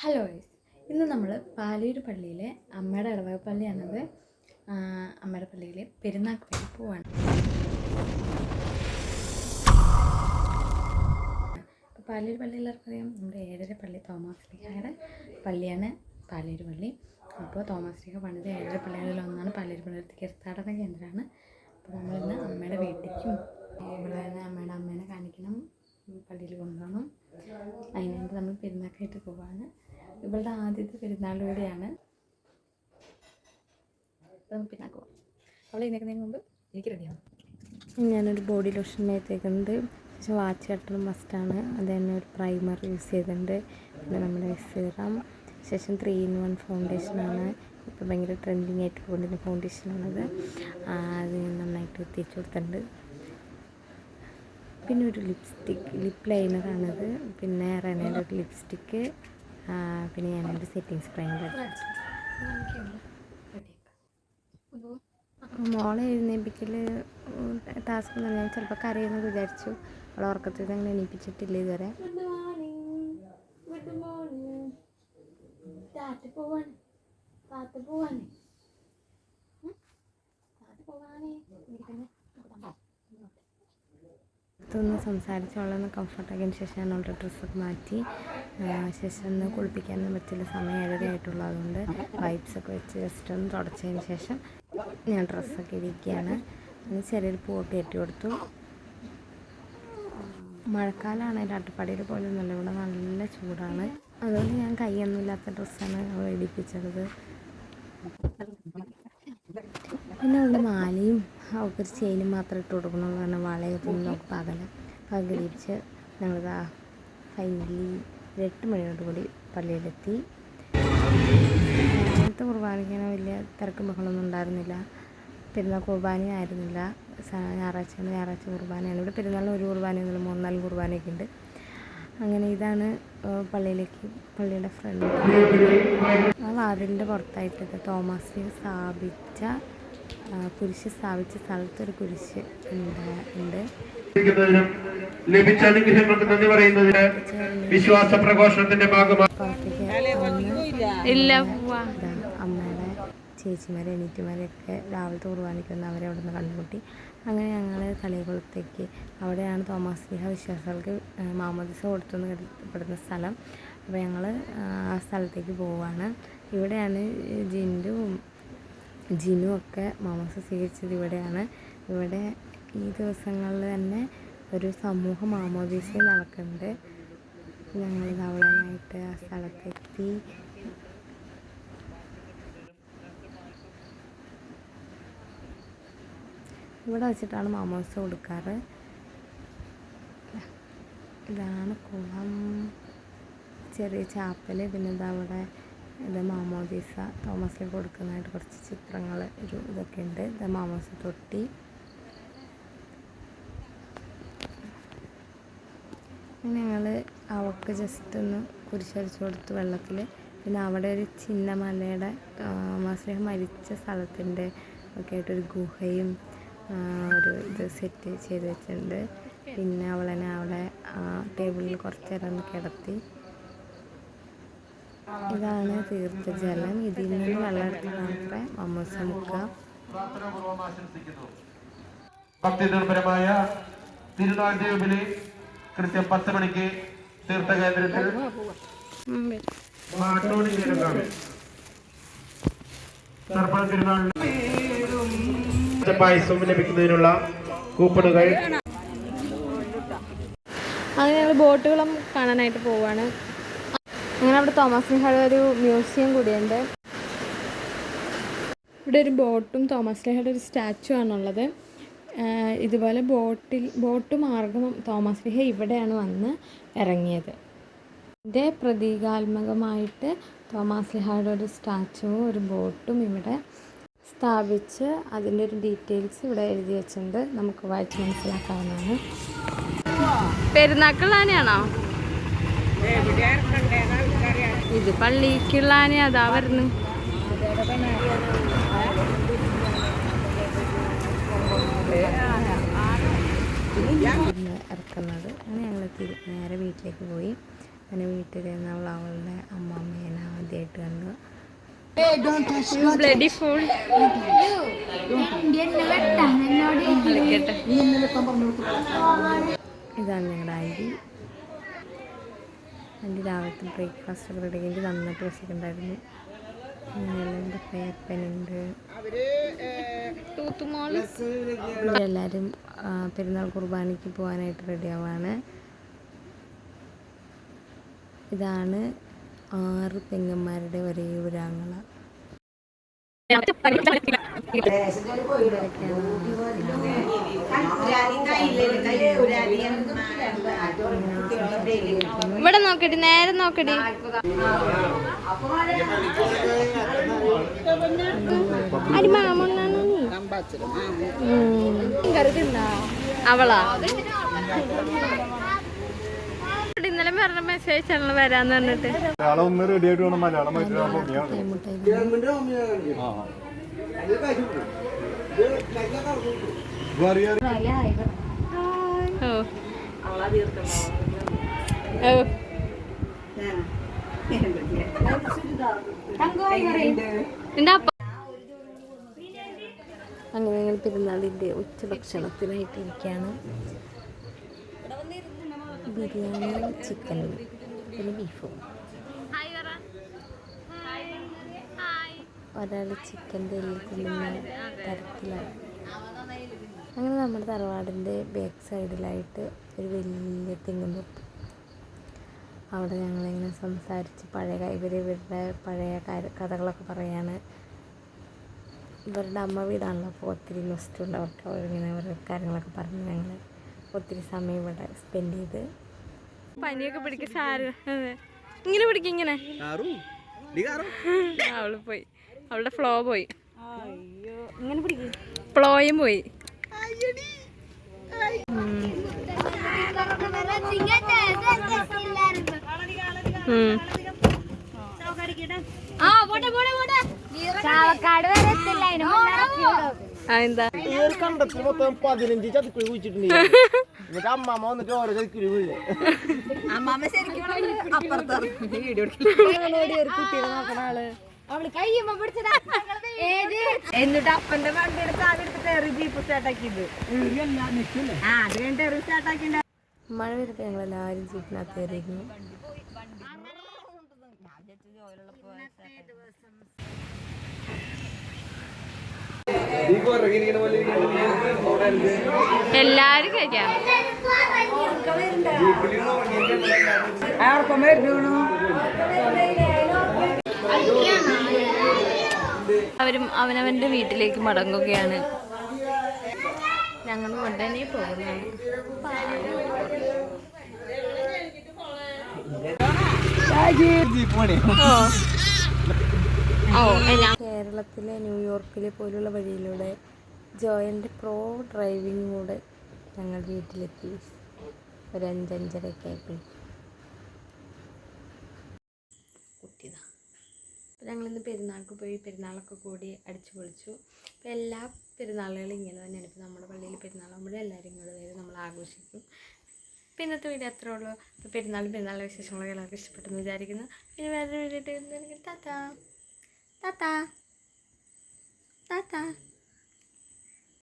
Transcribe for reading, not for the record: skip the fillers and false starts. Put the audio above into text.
Hello guys, ഇന്ന് നമ്മൾ പാലൂർ പള്ളിയിലെ അമ്മയുടെ ഇടവക പള്ളിയാണത്. അമ്മയുടെ പള്ളിയിൽ പെരുന്നാൾക്ക് വേണ്ടി പോവാണ്. പാലൂർ പള്ളി എല്ലാവർക്കും അറിയാം, നമ്മുടെ ഏഴര പള്ളി തോമാസ് ലീഹയുടെ പള്ളിയാണ് പാലൂർ പള്ളി. അപ്പോൾ തോമാസ് ലീഹ പണിത് ഏഴര പള്ളികളിൽ ഒന്നാണ് പാലൂർ പള്ളി. തീർത്ഥാടന കേന്ദ്രമാണ്. അപ്പോൾ നമ്മളിന്ന് അമ്മയുടെ വീട്ടിലേക്കും ഇവിടെ അമ്മയുടെ അമ്മേനെ കാണിക്കണം, പള്ളിയിൽ കൊണ്ടുപോകണം. അതിനുവേണ്ടി നമ്മൾ പെരുന്നാക്കായിട്ട് പോവാണ്. ഇവളുടെ ആദ്യത്തെ പെരുന്നാൾ കൂടിയാണ്. നമുക്ക് പെരുന്നാൾക്ക് പോകാം. അവൾ എഴുന്നേക്കുന്നതിന് മുമ്പ് എനിക്ക് റെഡിയാവും. ഞാനൊരു ബോഡി ലോഷൻ മേത്തേക്കുന്നുണ്ട്. പക്ഷേ വാച്ച് കട്ടറും മസ്റ്റാണ്. അത് തന്നെ ഒരു പ്രൈമർ യൂസ് ചെയ്തിട്ടുണ്ട്. പിന്നെ നമ്മുടെ സിറം, ശേഷം 3-in-1 ഫൗണ്ടേഷനാണ്. ഇപ്പോൾ ഭയങ്കര ട്രെൻഡിങ് ആയിട്ട് കൊണ്ടിരുന്ന ഫൗണ്ടേഷനാണത്. അത് നന്നായിട്ട് തേച്ച് കൊടുത്തിട്ടുണ്ട്. പിന്നെ ഒരു ലിപ്പ് ലൈനറാണത്. പിന്നെ റെനയുടെ ഒരു ലിപ്സ്റ്റിക്ക്, പിന്നെ ഞാനൊരു സെറ്റിംഗ് സ്പ്രേ മോളെ എഴുന്നേൽപ്പിക്കൽ ടാസ്ക് എന്ന് പറഞ്ഞാൽ ചിലപ്പോൾ കരയുമെന്ന് വിചാരിച്ചു. അവളെ ഉറക്കത്തിൽ അങ്ങനെ എണീപ്പിച്ചിട്ടില്ല ഇതുവരെ. അടുത്തൊന്ന് സംസാരിച്ചോളൊന്ന് കംഫർട്ടാക്കിയതിന് ശേഷം ഞാൻ അവളുടെ ഡ്രസ്സൊക്കെ മാറ്റി. ശേഷം ഒന്ന് കുളിപ്പിക്കാനൊന്നും പറ്റില്ല, സമയം 7:30 ആയിട്ടുള്ളൂ. അതുകൊണ്ട് വൈപ്സൊക്കെ വെച്ച് ജസ്റ്റ് ഒന്ന് തുടച്ചതിന് ശേഷം ഞാൻ ഡ്രസ്സൊക്കെ ഇരിക്കുകയാണ്. അതിന് ചെറിയൊരു പൂവൊക്കെ ഏറ്റി കൊടുത്തു. മഴക്കാലമാണ്, അട്ടപ്പാടിയിൽ പോലെ ഒന്നുമല്ല, ഇവിടെ നല്ല ചൂടാണ്. അതുകൊണ്ട് ഞാൻ കൈയൊന്നും ഇല്ലാത്ത ഡ്രസ്സാണ് അവൾ ഇടിപ്പിച്ചത്. പിന്നെ അവളുടെ മാലയും അവൾക്കൊരു ചെയിനും മാത്രം ഇട്ട് കൊടുക്കണമെന്ന് പറഞ്ഞാൽ വളയൊന്നും നമുക്ക് പകലിച്ച് ഞങ്ങളിതാ ഫൈനലി 8 മണിയോടുകൂടി പള്ളിയിലെത്തി. അങ്ങനത്തെ കുർബാനയ്ക്കാണ് വലിയ തിരക്കും ബഹളമൊന്നും ഉണ്ടായിരുന്നില്ല. പെരുന്നാൾ കുർബാനയായിരുന്നില്ല, ഞായറാഴ്ച കുർബാനയാണ്. ഇവിടെ പെരുന്നാളിന് ഒരു കുർബാനയൊന്നുമില്ല, 3-4 കുർബാനയൊക്കെ ഉണ്ട്. അങ്ങനെ ഇതാണ് പള്ളിയുടെ ഫ്രണ്ട്. ആ വാതിലിൻ്റെ പുറത്തായിട്ട് തോമാസ് ലീഹ കുരിശ് സ്ഥാപിച്ച സ്ഥലത്തൊരു കുരിശ് ഉണ്ട്. ലഭിച്ച അനുഗ്രഹങ്ങൾക്ക് നന്ദി പറയുന്നതിന് വിശ്വാസ പ്രഘോഷണത്തിന്റെ ഭാഗമായി അമ്മയുടെ ചേച്ചിമാരെ അനിയത്തിമാരെയൊക്കെ രാവിലത്തെ കുർബാനയ്ക്ക് വന്ന് അവരെ അവിടെ നിന്ന് കണ്ടുമുട്ടി. അങ്ങനെ ഞങ്ങൾ തളികുളത്തേക്ക്, അവിടെയാണ് തോമാസ് ലീഹ വിശ്വാസികൾക്ക് മാമോദിസ കൊടുത്തെന്ന് കരുതപ്പെടുന്ന സ്ഥലം. അപ്പോൾ ഞങ്ങൾ ആ സ്ഥലത്തേക്ക് പോവുകയാണ്. ഇവിടെയാണ് ജിനു ഒക്കെ മാമോദിസ സ്വീകരിച്ചത് ഇവിടെയാണ്. ഇവിടെ ഈ ദിവസങ്ങളിൽ തന്നെ ഒരു സമൂഹ മാമോദിസ നടക്കുന്നുണ്ട്. ഞങ്ങൾ ധവളനായിട്ട് ആ സ്ഥലത്തെത്തി. ഇവിടെ വെച്ചിട്ടാണ് മാമോദിസ കൊടുക്കാറ്. ഇതാണ് കുളം, ചെറിയ ചാപ്പൽ. പിന്നെ ഇതവിടെ ഇത് മാമോദിസ തോമാസ് ലീഹ കൊടുക്കുന്നതായിട്ട് കുറച്ച് ചിത്രങ്ങൾ ഇതൊക്കെ ഉണ്ട്. ഇത് മാമോദിസ തൊട്ടി. ഞങ്ങൾ അവൾക്ക് ജസ്റ്റ് ഒന്ന് കുരിശടിച്ചു കൊടുത്തു വെള്ളത്തിൽ. പിന്നെ അവിടെ ഒരു ചിന്നമലയുടെ തോമാസ് ലീഹ മരിച്ച സ്ഥലത്തിൻ്റെ ഒക്കെ ആയിട്ടൊരു ഗുഹയും ഒരു ഇത് സെറ്റ് ചെയ്ത് വെച്ചിട്ടുണ്ട്. പിന്നെ അവളെ അവിടെ ടേബിളിൽ കുറച്ച് നേരം ഒന്ന് കിടത്തി. ഇതാണ് തീർത്ഥജലം. ഇതിൽ നിന്ന് വെള്ളം എടുത്തിട്ടാണ് മാമോദിസ മുക്കുക. ഭക്തി നിർഭരമായ തിരുനാൾ ദ്വീപിലെ കൃത്യം 10 മണിക്ക് തീർത്ഥകേന്ദ്രത്തിൽ പായസം ലഭിക്കുന്നതിനുള്ള കൂപ്പണുകൾ. അങ്ങനെ ഞങ്ങൾ ബോട്ടുകളും കാണാനായിട്ട് പോവുകയാണ്. അങ്ങനെ അവിടെ തോമാസ് ലീഹയുടെ ഒരു മ്യൂസിയം കൂടിയുണ്ട്. ഇവിടെ ഒരു ബോട്ടും തോമാസ് ലീഹയുടെ ഒരു സ്റ്റാച്ചു ആണുള്ളത്. ഇതുപോലെ ബോട്ട് മാർഗം തോമാസ് ലീഹ ഇവിടെയാണ് വന്ന് ഇറങ്ങിയത്. ഇതിൻ്റെ പ്രതീകാത്മകമായിട്ട് തോമാസ് ലീഹയുടെ ഒരു സ്റ്റാച്ചുവും ഒരു ബോട്ടും ഇവിടെ സ്ഥാപിച്ച് അതിൻ്റെ ഒരു ഡീറ്റെയിൽസ് ഇവിടെ എഴുതി വെച്ചിട്ടുണ്ട്. നമുക്ക് വായിച്ച് മനസ്സിലാക്കാവുന്നതാണ്. പെരുന്നാക്കുള്ള ആനയാണോ ഇത്? പള്ളിക്കുള്ള ആന അതാ വരുന്നു. ഇറക്കുന്നത്. അങ്ങനെ ഞങ്ങൾ നേരെ വീട്ടിലേക്ക് പോയി. അങ്ങനെ വീട്ടിൽ നിന്ന് അവളുടെ അമ്മമ്മയും ആയിട്ട് കണ്ടു. ബ്ലഡി ഫുൾ ഇതാണ് ഞങ്ങളുടെ ആൻറ്റി. ആൻറ്റി രാവിലത്തെ ബ്രേക്ക്ഫാസ്റ്റ് ഒക്കെ റെഡി കഴിഞ്ഞ് നന്നായിട്ട് വിശക്കുണ്ടായിരുന്നു. എൻ്റെ പേപ്പനുണ്ട്. എല്ലാവരും പെരുന്നാൾ കുർബാനയ്ക്ക് പോകാനായിട്ട് റെഡിയാവാണ്. ഇതാണ് 6 പെങ്ങന്മാരുടെ ഒരേ ഒരു ആങ്ങള. ഇവിടെ നോക്കടി, നേരെ നോക്കടി. അവളാ ഇന്നലെ പറഞ്ഞ മെസ്സേജ് ആണ് വരാന്ന് പറഞ്ഞിട്ട്. അങ്ങനെ ഞങ്ങൾ പെരുന്നാളിൻ്റെ ഉച്ചഭക്ഷണത്തിനായിട്ട് ഇരിക്കുകയാണ്. ബിരിയാണിയും ചിക്കനും പിന്നെ ബീഫും. ഒരാൾ ചിക്കൻ്റെ എല്ലിൽ കൊള്ളുന്ന തരത്തിലാണ്. അങ്ങനെ നമ്മുടെ തറവാടിൻ്റെ ബാക്ക് സൈഡിലായിട്ട് ഒരു വലിയ തെങ്ങും തൊട്ട്. അവിടെ ഞങ്ങളിങ്ങനെ സംസാരിച്ച് ഇവരുടെ പഴയ കഥകളൊക്കെ പറയാണ്. ഇവരുടെ അമ്മ വീടാണല്ലോ, അപ്പോൾ ഒത്തിരി ഇൻവെസ്റ്റ് ഉണ്ട് അവർക്ക്. അവരിങ്ങനെ ഓരോ കാര്യങ്ങളൊക്കെ പറഞ്ഞ് ഞങ്ങൾ ഒത്തിരി സമയം ഇവിടെ സ്പെൻഡ് ചെയ്ത്. പനിയൊക്കെ പിടിക്കും സാറ്, ഇങ്ങനെ പിടിക്കും ഇങ്ങനെ. അവള് പോയി, അവളുടെ ഫ്ലോ പോയി, ഇങ്ങനെ പിടിക്കും, ഫ്ലോയും പോയി. ചാവക്കാട് വരെ എന്താ കണ്ടെത്തി മൊത്തം 15 ചതുക്കുഴി കുഴിച്ചിട്ടുണ്ട്. എന്നിട്ട് അമ്മാമ്മ വന്നിട്ട് ഓരോ ചതുക്കുഴി വീഴ്. എന്നിട്ട് അപ്പന്റെ വണ്ടി എടുത്ത് അതെടുത്ത് ജീപ്പ് സ്റ്റാർട്ടാക്കിയത്. അത് കഴിഞ്ഞിട്ട് സ്റ്റാർട്ടാക്കി. മഴ വരുമ്പോൾ ഞങ്ങളെല്ലാവരും ജീപ്പിനകത്ത് കയറിയിരുന്നു. എല്ലാരും കഴിക്കാം. അവരും അവനവൻ്റെ വീട്ടിലേക്ക് മടങ്ങുകയാണ്. ഞങ്ങൾ ഉടനെ പോകുന്നതാണ്. കേരളത്തിലെ ന്യൂയോർക്കിലെ പോലുള്ള വഴിയിലൂടെ ജോയൻ്റെ പ്രോ ഡ്രൈവിങ്ങിലൂടെ ഞങ്ങൾ വീട്ടിലെത്തി. ഒരു 5-5:30 ആയപ്പോഴേക്കും കുട്ടിയതാ. അപ്പോൾ ഞങ്ങളിന്ന് പെരുന്നാൾക്ക് പോയി, പെരുന്നാളൊക്കെ കൂടി അടിച്ചു പൊളിച്ചു. അപ്പോൾ എല്ലാ പെരുന്നാളുകളും ഇങ്ങനെ തന്നെയാണ്. ഇപ്പോൾ നമ്മുടെ പള്ളിയിൽ പെരുന്നാളാകുമ്പോഴും എല്ലാവരും ഇങ്ങോട്ട് വരും, നമ്മൾ ആഘോഷിക്കും. അപ്പോൾ ഇന്നത്തെ വീഡിയോ അത്രേ ഉള്ളൂ. അപ്പോൾ പെരുന്നാളിൻ്റെ വിശേഷങ്ങളൊക്കെ എല്ലാവർക്കും ഇഷ്ടപ്പെട്ടെന്ന് വിചാരിക്കുന്നു. ഇനി വേറൊരു വീഡിയോ ടാറ്റാ ടാറ്റാ ടാറ്റാ.